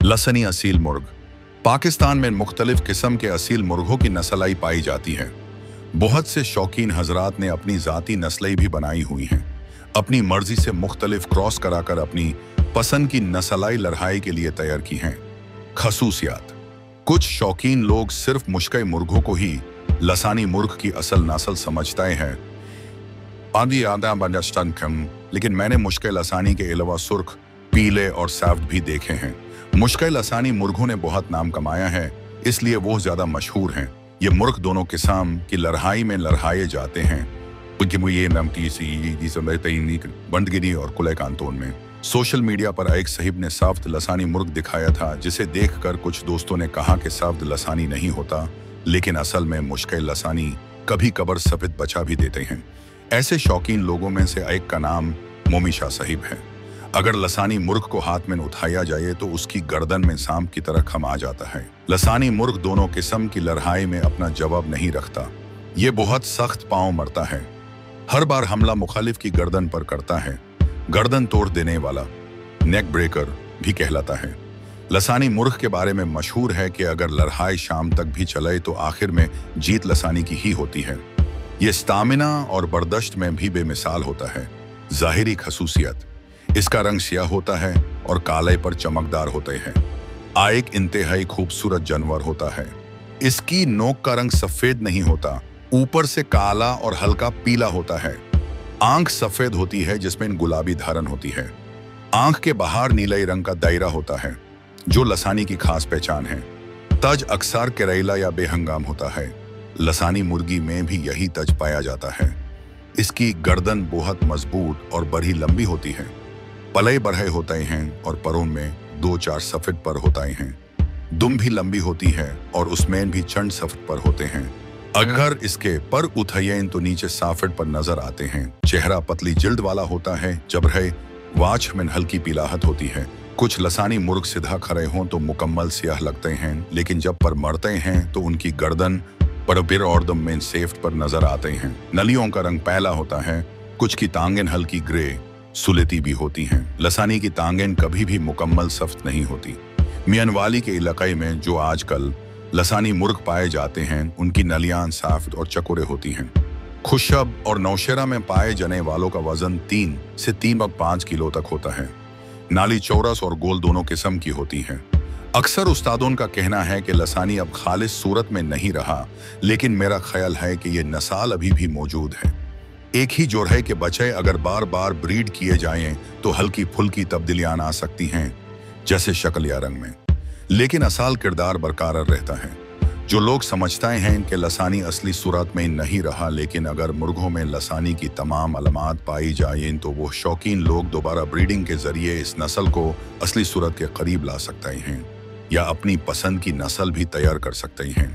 लसनी असील मुर्ग। पाकिस्तान में मुख्तलिफ किस्म के असील मुर्गों की नस्लें पाई जाती हैं। बहुत से शौकीन हजरात ने अपनी ज़ाती नस्लें भी बनाई हुई हैं। अपनी मर्जी से मुख्तलिफ क्रॉस कराकर अपनी पसंद की नस्लें लड़ाई के लिए तैयार की हैं। खसूसियात। कुछ शौकीन लोग सिर्फ मुश्किल मुर्गों को ही लसानी मुर्ग की असल नस्ल समझते हैं। लेकिन मैंने मुश्किल लसानी के अलावा सुर्ख, पीले और सैफ्ट भी देखे हैं। मुश्किल लसानी मुर्गों ने बहुत नाम कमाया है, इसलिए वो ज्यादा मशहूर हैं। ये मुर्ग दोनों किस्म की लड़ाई में लड़ाए जाते हैं, बंदगिरी और कुले कांतोन में। सोशल मीडिया पर एक साहिब ने साफ्त लसानी मुर्ग दिखाया था, जिसे देखकर कुछ दोस्तों ने कहा कि साफ्त लसानी नहीं होता, लेकिन असल में मुश्किल लसानी कभी कबर सफेद बचा भी देते हैं। ऐसे शौकीन लोगों में से एक का नाम मोमी शाह साहिब है। अगर लसानी मुर्ग को हाथ में उठाया जाए तो उसकी गर्दन में सांप की तरह खम आ जाता है। लसानी मुर्ग दोनों किस्म की लड़ाई में अपना जवाब नहीं रखता। ये बहुत सख्त पांव मरता है। हर बार हमला मुखालिफ की गर्दन पर करता है। गर्दन तोड़ देने वाला नेक ब्रेकर भी कहलाता है। लसानी मुर्ग के बारे में मशहूर है कि अगर लड़ाई शाम तक भी चले तो आखिर में जीत लसानी की ही होती है। ये स्टामिना और बर्दाश्त में भी बेमिसाल होता है। ज़ाहिरी खसूसियत, इसका रंग सियाह होता है और काले पर चमकदार होते हैं। एक इंतहाई खूबसूरत जानवर होता है। इसकी नोक का रंग सफेद नहीं होता, ऊपर से काला और हल्का पीला होता है। आंख सफेद होती है जिसमें गुलाबी धारन होती है। आंख के बाहर नीले रंग का दायरा होता है, जो लसानी की खास पहचान है। तज अक्सर करेला या बेहंगाम होता है। लसानी मुर्गी में भी यही तज पाया जाता है। इसकी गर्दन बहुत मजबूत और बड़ी लंबी होती है। पले बरहे होते हैं और परों में 2-4 सफेद पर होते हैं। दुम भी लंबी होती है और उसमें भी चंद सफेद पर होते हैं। अगर इसके पर उठाएं तो नीचे साफेद पर नजर आते हैं। चेहरा पतली जिल्द वाला होता है, जबरहे वाच में हल्की पीलाहट होती है। कुछ लसानी मुर्ग सीधा खड़े हों तो मुकम्मल सियाह लगते हैं, लेकिन जब पर मरते हैं तो उनकी गर्दन पर बिर और दम में सेफ्ट पर नजर आते हैं। नलियों का रंग पहला होता है। कुछ की टांगें हल्की ग्रे सुलेती भी होती हैं। लसानी की टांगें कभी भी मुकम्मल सख्त नहीं होती। मियानवाली के इलाके में जो आजकल लसानी मुर्ग पाए जाते हैं, उनकी नलियां साफ और चकोरे होती हैं। खुशब और नौशेरा में पाए जाने वालों का वजन 3 से 3.5 किलो तक होता है। नाली चौरस और गोल दोनों किस्म की होती है। अक्सर उस्तादों का कहना है कि लसानी अब खालिस सूरत में नहीं रहा, लेकिन मेरा ख्याल है कि ये नस्ल अभी भी मौजूद है। एक ही जोड़े के बच्चे अगर बार बार ब्रीड किए जाएं तो हल्की फुल्की तब्दीलियां आ सकती हैं, जैसे शक्ल या रंग में, लेकिन असल किरदार बरकरार रहता है। जो लोग समझते हैं कि लसानी असली सूरत में नहीं रहा, लेकिन अगर मुर्गों में लसानी की तमाम अलामात पाई जाएं तो वो शौकीन लोग दोबारा ब्रीडिंग के जरिए इस नस्ल को असली सूरत के करीब ला सकते हैं या अपनी पसंद की नस्ल भी तैयार कर सकते हैं।